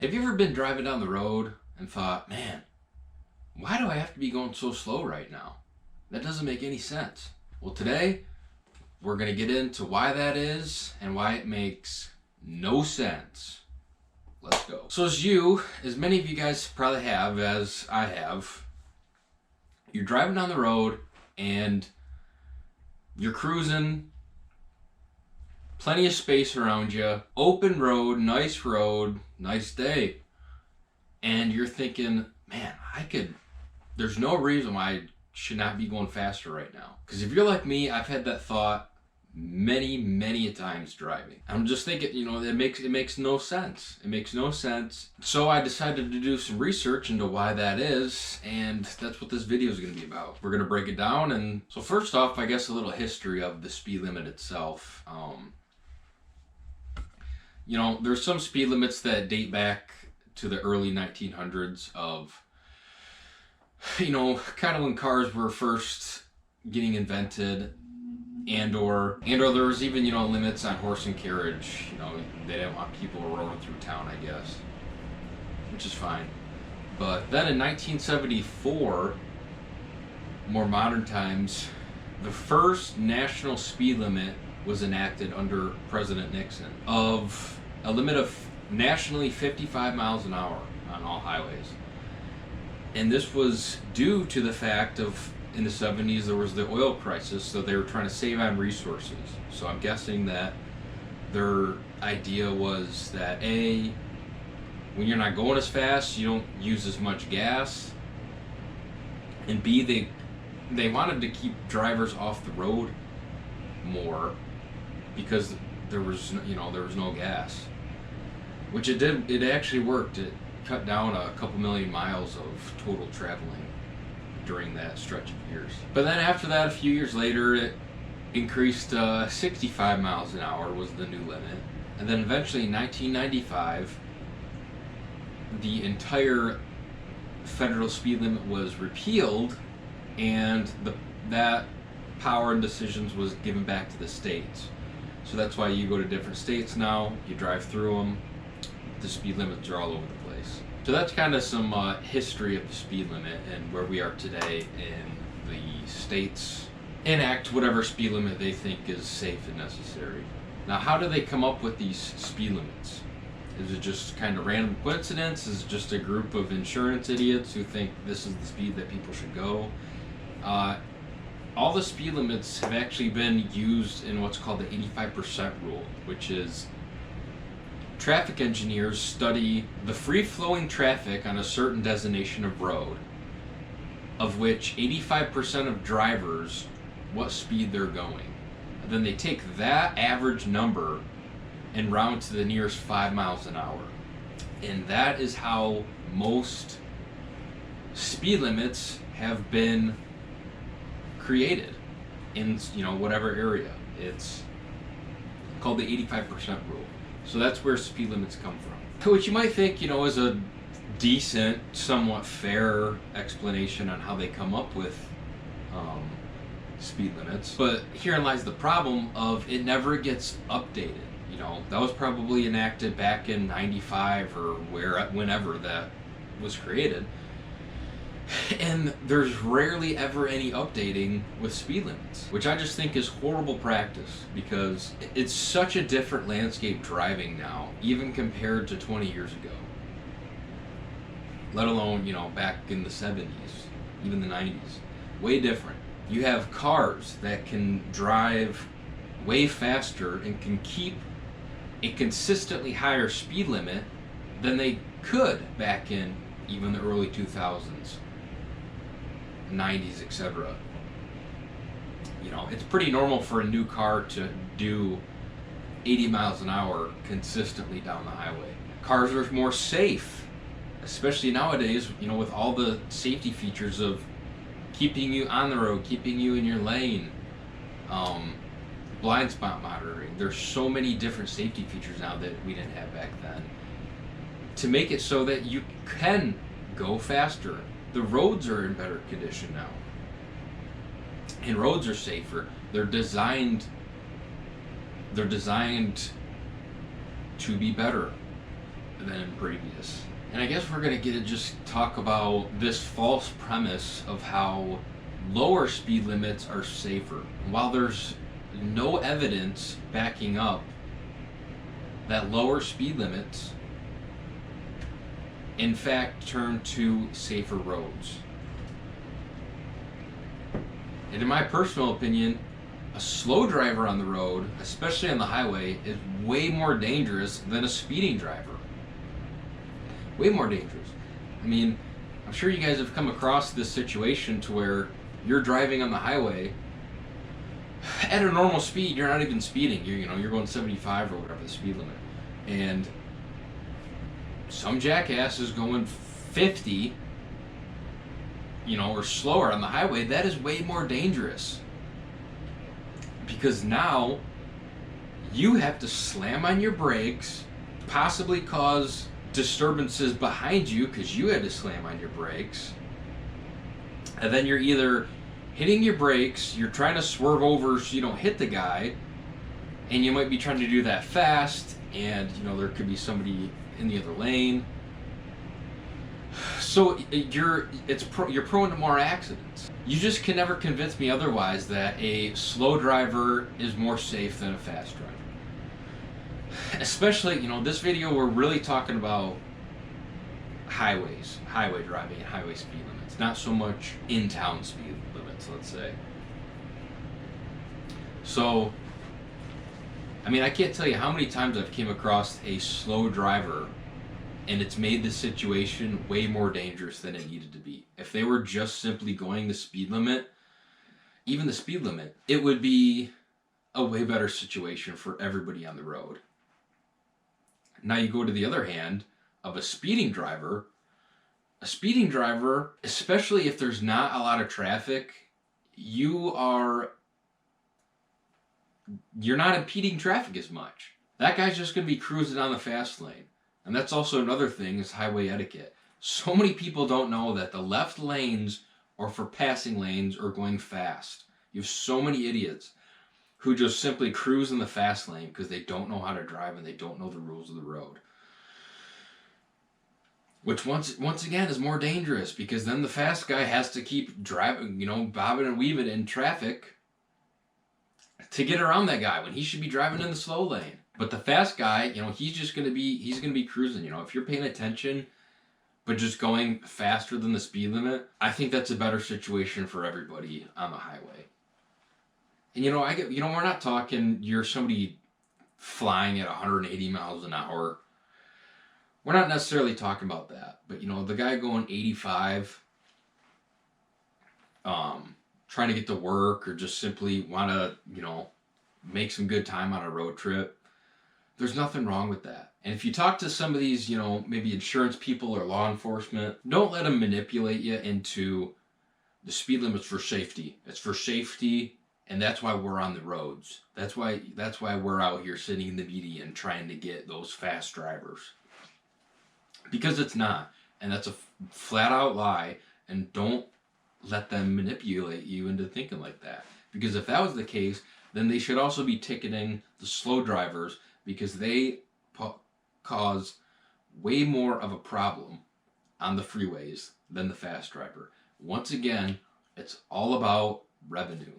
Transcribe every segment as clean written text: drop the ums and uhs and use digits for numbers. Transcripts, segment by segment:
Have you ever been driving down the road and thought, man, why do I have to be going so slow right now? That doesn't make any sense. Well, today we're going to get into why that is and why it makes no sense. Let's go. So, as many of you guys probably have, as I have, you're driving down the road and you're cruising, plenty of space around you, open road, nice day. And you're thinking, man, there's no reason why I should not be going faster right now. Because if you're like me, I've had that thought many a times driving. I'm just thinking, it makes no sense. It makes no sense. So I decided to do some research into why that is, and that's what this video is going to be about. We're going to break it down. And so first off, I guess a little history of the speed limit itself. There's some speed limits that date back to the early 1900s of, kind of when cars were first getting invented, and/or there was even, limits on horse and carriage. They didn't want people rolling through town, I guess, which is fine. But then in 1974, more modern times, the first national speed limit was enacted under President Nixon of a limit of nationally 55 miles an hour on all highways. And this was due to the fact of, in the 70s, there was the oil crisis, so they were trying to save on resources. So I'm guessing that their idea was that A, when you're not going as fast, you don't use as much gas, and B, they wanted to keep drivers off the road more because there was no gas, which it did. It actually worked. It cut down a couple million miles of total traveling during that stretch of years. But then after that, a few years later, it increased 65 miles an hour was the new limit. And then eventually in 1995, the entire federal speed limit was repealed, and that power and decisions was given back to the states. So that's why you go to different states now, you drive through them, the speed limits are all over the place. So that's kind of some history of the speed limit and where we are today, in the states enact whatever speed limit they think is safe and necessary. Now, how do they come up with these speed limits? Is it just kind of random coincidence? Is it just a group of insurance idiots who think this is the speed that people should go? All the speed limits have actually been used in what's called the 85% rule, which is traffic engineers study the free-flowing traffic on a certain designation of road, of which 85% of drivers, what speed they're going. And then they take that average number and round to the nearest 5 miles an hour. And that is how most speed limits have been created in whatever area. It's called the 85% rule. So that's where speed limits come from. Which you might think, is a decent, somewhat fair explanation on how they come up with speed limits. But herein lies the problem of it never gets updated. That was probably enacted back in 95 or whenever that was created. And there's rarely ever any updating with speed limits, which I just think is horrible practice, because it's such a different landscape driving now, even compared to 20 years ago. Let alone, back in the 70s, even the 90s. Way different. You have cars that can drive way faster and can keep a consistently higher speed limit than they could back in even the early 2000s. 90s, etc. It's pretty normal for a new car to do 80 miles an hour consistently down the highway. Cars are more safe, especially nowadays, with all the safety features of keeping you on the road, keeping you in your lane, blind spot monitoring. There's so many different safety features now that we didn't have back then to make it so that you can go faster. The roads are in better condition now, and roads are safer. They're designed to be better. than in previous. And I guess we're going to get to just talk about this false premise of how lower speed limits are safer. While there's no evidence backing up that lower speed limits in fact turn to safer roads. And in my personal opinion, a slow driver on the road, especially on the highway, is way more dangerous than a speeding driver. Way more dangerous. I mean, I'm sure you guys have come across this situation to where you're driving on the highway at a normal speed. You're not even speeding. You're going 75 or whatever the speed limit, and some jackass is going 50, or slower on the highway. That is way more dangerous, because now you have to slam on your brakes, possibly cause disturbances behind you because you had to slam on your brakes, and then you're either hitting your brakes, you're trying to swerve over so you don't hit the guy, and you might be trying to do that fast, and there could be somebody in the other lane. So you're prone to more accidents. You just can never convince me otherwise that a slow driver is more safe than a fast driver. Especially, this video we're really talking about highways, highway driving, and highway speed limits, not so much in-town speed limits, let's say. So, I mean, I can't tell you how many times I've came across a slow driver and it's made the situation way more dangerous than it needed to be. If they were just simply going the speed limit, even the speed limit, it would be a way better situation for everybody on the road. Now you go to the other hand of a speeding driver, especially if there's not a lot of traffic, you're not impeding traffic as much. That guy's just going to be cruising on the fast lane. And that's also another thing, is highway etiquette. So many people don't know that the left lanes are for passing lanes or going fast. You have so many idiots who just simply cruise in the fast lane because they don't know how to drive and they don't know the rules of the road. Which once again is more dangerous, because then the fast guy has to keep driving, bobbing and weaving in traffic to get around that guy when he should be driving in the slow lane. But the fast guy, he's going to be cruising. If you're paying attention but just going faster than the speed limit, I think that's a better situation for everybody on the highway. And we're not talking you're somebody flying at 180 miles an hour. We're not necessarily talking about that. But the guy going 85, trying to get to work, or just simply want to, make some good time on a road trip, there's nothing wrong with that. And if you talk to some of these, maybe insurance people or law enforcement, don't let them manipulate you into the speed limit's for safety. It's for safety. And that's why we're on the roads. That's why we're out here sitting in the media and trying to get those fast drivers. Because it's not. And that's a flat out lie. And don't let them manipulate you into thinking like that. Because if that was the case, then they should also be ticketing the slow drivers, because they cause way more of a problem on the freeways than the fast driver. Once again, it's all about revenue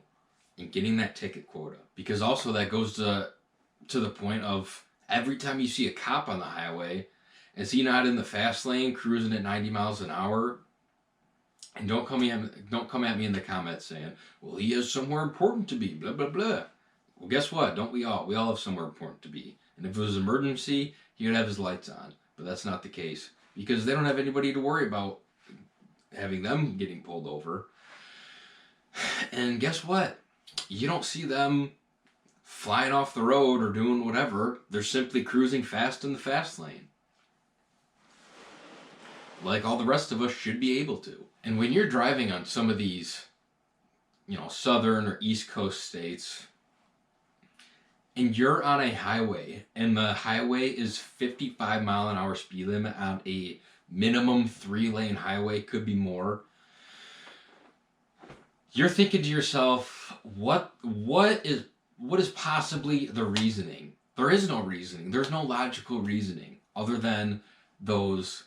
and getting that ticket quota, because also that goes to the point of every time you see a cop on the highway, is he not in the fast lane cruising at 90 miles an hour? And don't come at me in the comments saying, well, he has somewhere important to be, blah blah blah. Well, guess what? Don't we all? We all have somewhere important to be. And if it was an emergency, he would have his lights on. But that's not the case, because they don't have anybody to worry about having them getting pulled over. And guess what? You don't see them flying off the road or doing whatever. They're simply cruising fast in the fast lane, like all the rest of us should be able to. And when you're driving on some of these, southern or east coast states, and you're on a highway, and the highway is 55 mile an hour speed limit on a minimum 3-lane highway, could be more, you're thinking to yourself, what is possibly the reasoning? There is no reasoning. There's no logical reasoning other than those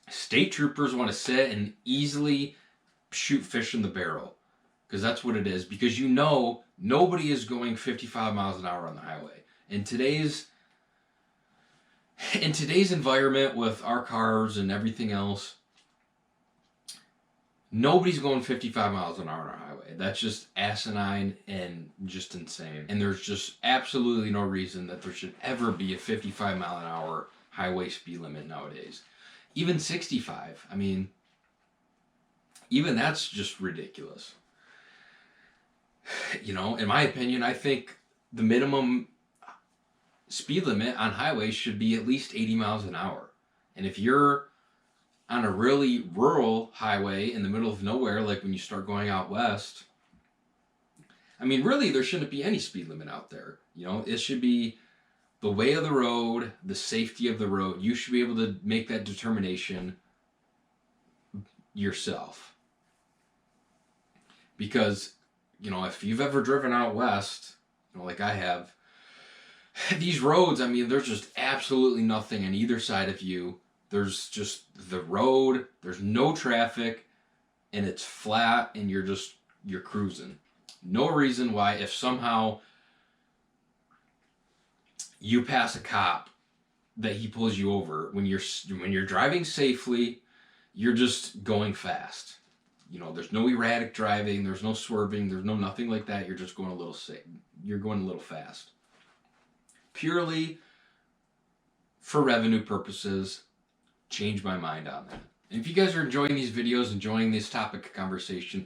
state troopers want to sit and easily shoot fish in the barrel, because that's what it is. Because you know nobody is going 55 miles an hour on the highway in today's environment with our cars and everything else. Nobody's going 55 miles an hour on our highway. That's just asinine and just insane. And there's just absolutely no reason that there should ever be a 55 mile an hour highway speed limit nowadays. Even 65. I mean, even that's just ridiculous. You know, in my opinion, I think the minimum speed limit on highways should be at least 80 miles an hour. And if you're on a really rural highway in the middle of nowhere, like when you start going out west, I mean, really, there shouldn't be any speed limit out there. You know, it should be the way of the road, the safety of the road. You should be able to make that determination yourself. Because, you know, if you've ever driven out west, you know, like I have, these roads, I mean, there's just absolutely nothing on either side of you. There's just the road, there's no traffic, and it's flat, and you're cruising. No reason why, if somehow you pass a cop, that he pulls you over when you're driving safely, you're just going fast. You know, there's no erratic driving, there's no swerving, there's no nothing like that. You're just going a little safe. You're going a little fast. Purely for revenue purposes. Change my mind on that. And if you guys are enjoying these videos, enjoying this topic of conversation,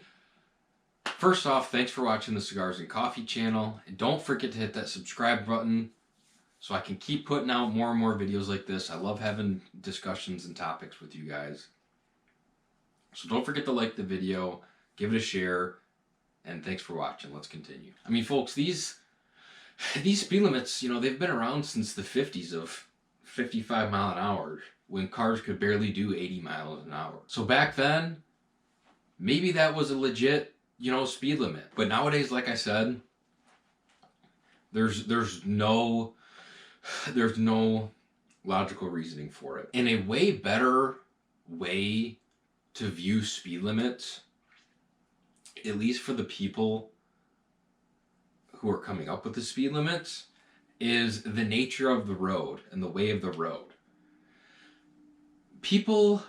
first off, thanks for watching the Cigars and Coffee channel. And don't forget to hit that subscribe button so I can keep putting out more and more videos like this. I love having discussions and topics with you guys. So don't forget to like the video, give it a share, and thanks for watching. Let's continue. I mean, folks, these speed limits, you know, they've been around since the 50s of 55 mile an hour, when cars could barely do 80 miles an hour. So back then, maybe that was a legit, you know, speed limit. But nowadays, like I said, there's no logical reasoning for it. And a way better way to view speed limits, at least for the people who are coming up with the speed limits, is the nature of the road and the way of the road. People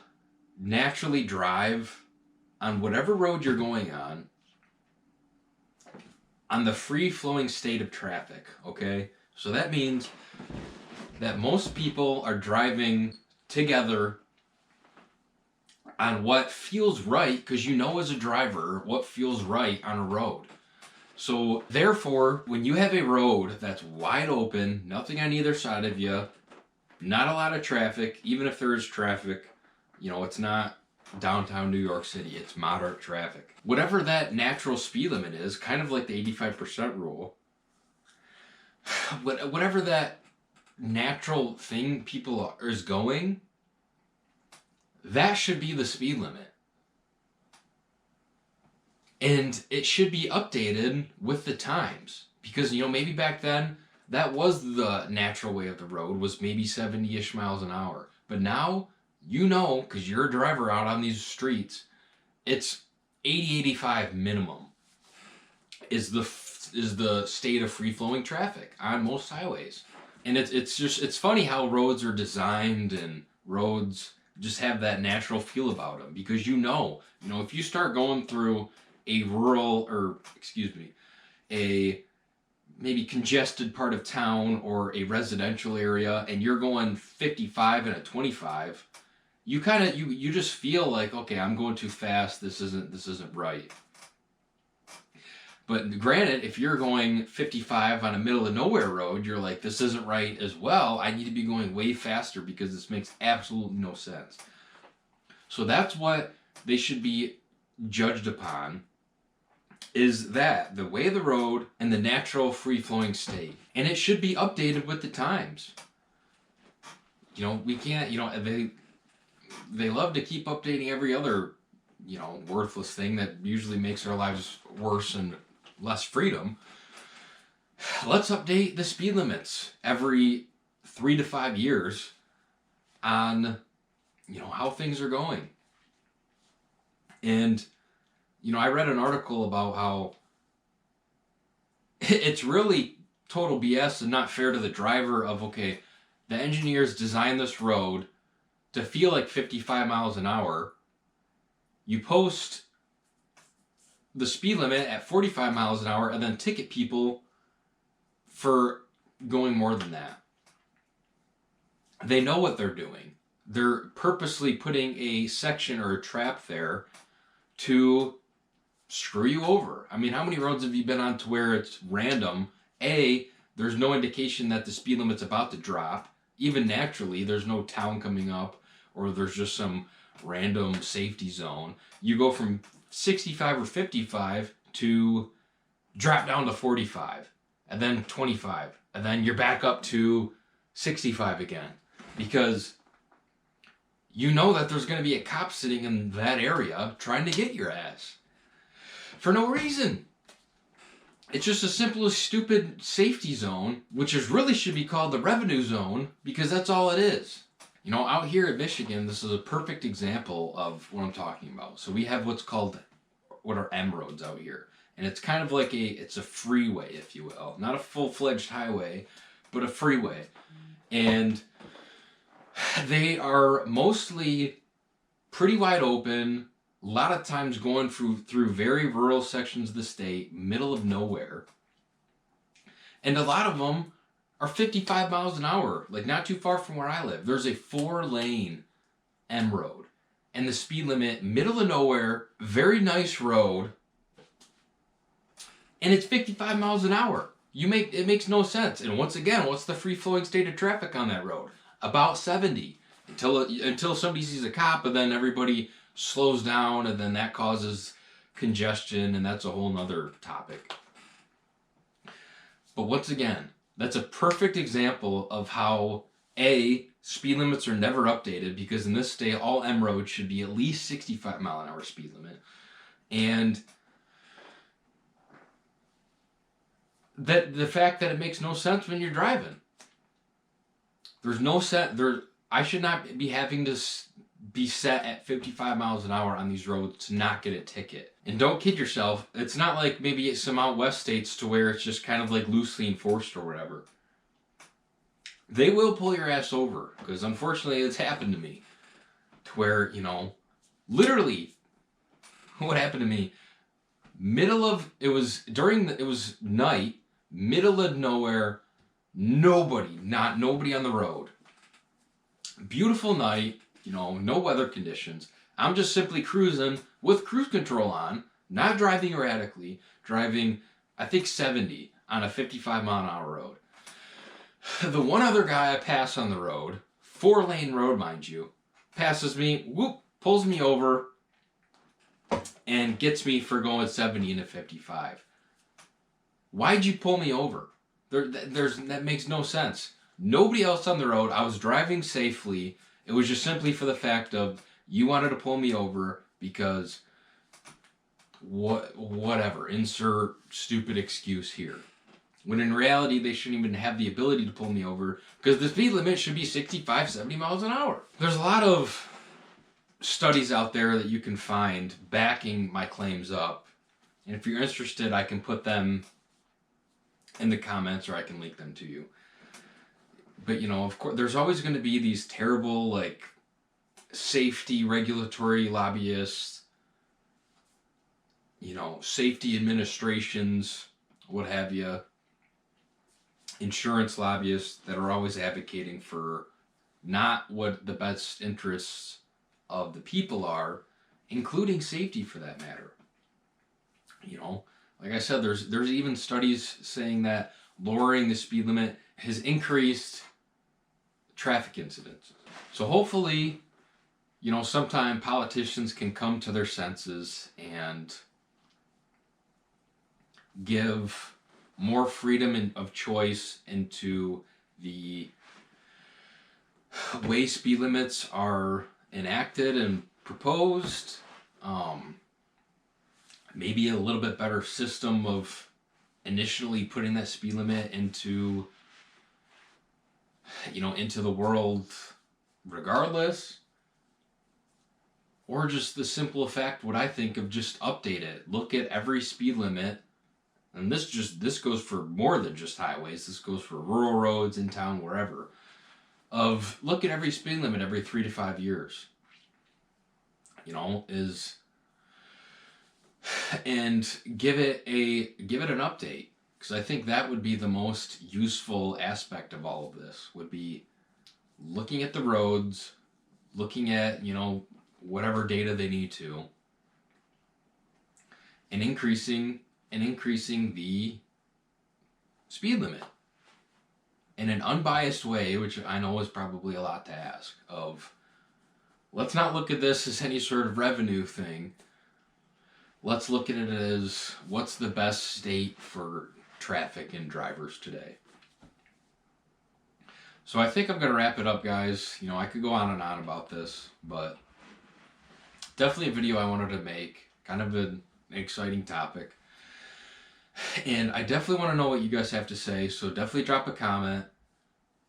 naturally drive on whatever road you're going on the free-flowing state of traffic, okay? So that means that most people are driving together on what feels right, because you know as a driver what feels right on a road. So therefore, when you have a road that's wide open, nothing on either side of you, not a lot of traffic, even if there is traffic, you know, it's not downtown New York City, it's moderate traffic. Whatever that natural speed limit is, kind of like the 85% rule, whatever that natural thing is going, that should be the speed limit. And it should be updated with the times. Because, you know, maybe back then, that was the natural way of the road, was maybe 70-ish miles an hour. But now, you know, because you're a driver out on these streets, it's 80, 85 minimum is the state of free-flowing traffic on most highways. And it's funny how roads are designed, and roads just have that natural feel about them. Because you know, if you start going through a maybe congested part of town or a residential area, and you're going 55 and a 25, you just feel like, okay, I'm going too fast. This isn't right. But granted, if you're going 55 on a middle of nowhere road, you're like, this isn't right as well. I need to be going way faster because this makes absolutely no sense. So that's what they should be judged upon, is that the way of the road and the natural free-flowing state. And it should be updated with the times. You know, we can't, you know, they love to keep updating every other, you know, worthless thing that usually makes our lives worse and less freedom. Let's update the speed limits every 3 to 5 years on, how things are going. And, I read an article about how it's really total BS and not fair to the driver of, okay, the engineers designed this road to feel like 55 miles an hour. You post the speed limit at 45 miles an hour and then ticket people for going more than that. They know what they're doing. They're purposely putting a section or a trap there to screw you over. I mean, how many roads have you been on to where it's random? There's no indication that the speed limit's about to drop. Even naturally, there's no town coming up, or there's just some random safety zone. You go from 65 or 55 to drop down to 45, and then 25, and then you're back up to 65 again. Because you know that there's going to be a cop sitting in that area trying to get your ass. For no reason. It's just a simple, stupid safety zone, which really should be called the revenue zone, because that's all it is. Out here in Michigan, this is a perfect example of what I'm talking about. So we have what are M roads out here. And it's kind of like it's a freeway, if you will. Not a full-fledged highway, but a freeway. And they are mostly pretty wide open, a lot of times going through very rural sections of the state, middle of nowhere. And a lot of them are 55 miles an hour, like not too far from where I live. There's a 4-lane M road. And the speed limit, middle of nowhere, very nice road. And it's 55 miles an hour. It makes no sense. And once again, what's the free-flowing state of traffic on that road? About 70. Until somebody sees a cop, and then everybody slows down, and then that causes congestion, and that's a whole nother topic. But once again, that's a perfect example of how speed limits are never updated, because in this state, all M roads should be at least 65 mile an hour speed limit. And that the fact that it makes no sense when you're driving. There's no set there. I should not be having to be set at 55 miles an hour on these roads to not get a ticket. And don't kid yourself. It's not like maybe some out west states to where it's just kind of like loosely enforced or whatever. They will pull your ass over, because unfortunately it's happened to me. To where, literally, what happened to me? It was night, middle of nowhere, nobody on the road. Beautiful night, no weather conditions. I'm just simply cruising with cruise control on, not driving erratically, driving, I think 70 on a 55 mile an hour road. The one other guy I pass on the road, 4-lane road, mind you, passes me, pulls me over, and gets me for going 70 into 55. Why'd you pull me over? That makes no sense. Nobody else on the road. I was driving safely. It was just simply for the fact of you wanted to pull me over because whatever. Insert stupid excuse here. When in reality, they shouldn't even have the ability to pull me over because the speed limit should be 65, 70 miles an hour. There's a lot of studies out there that you can find backing my claims up. And if you're interested, I can put them in the comments or I can link them to you. But, of course, there's always going to be these terrible, safety regulatory lobbyists, safety administrations, what have you, insurance lobbyists that are always advocating for not what the best interests of the people are, including safety for that matter. Like I said, there's even studies saying that lowering the speed limit has increased traffic incidents. So hopefully, sometime politicians can come to their senses and give more freedom of choice into the way speed limits are enacted and proposed. Maybe a little bit better system of initially putting that speed limit into the world regardless, or just the simple fact, what I think of, just update it. Look at every speed limit, and this goes for more than just highways. This goes for rural roads, in town, wherever. Of look at every speed limit every 3 to 5 years. And give it an update, because I think that would be the most useful aspect of all of this, would be looking at the roads, looking at whatever data they need to, and increasing the speed limit in an unbiased way, which I know is probably a lot to ask. Of let's not look at this as any sort of revenue thing. Let's look at it as what's the best state for traffic and drivers today. So I think I'm going to wrap it up, guys. I could go on and on about this, but definitely a video I wanted to make. Kind of an exciting topic. And I definitely want to know what you guys have to say, so definitely drop a comment.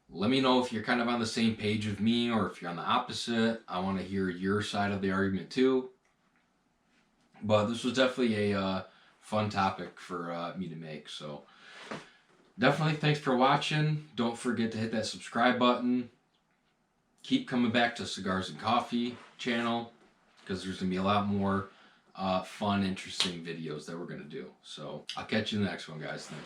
Let me know if you're kind of on the same page with me or if you're on the opposite. I want to hear your side of the argument too. But this was definitely a fun topic for me to make. So definitely thanks for watching. Don't forget to hit that subscribe button. Keep coming back to Cigars and Coffee channel, because there's going to be a lot more fun, interesting videos that we're going to do. So I'll catch you in the next one, guys. Thanks.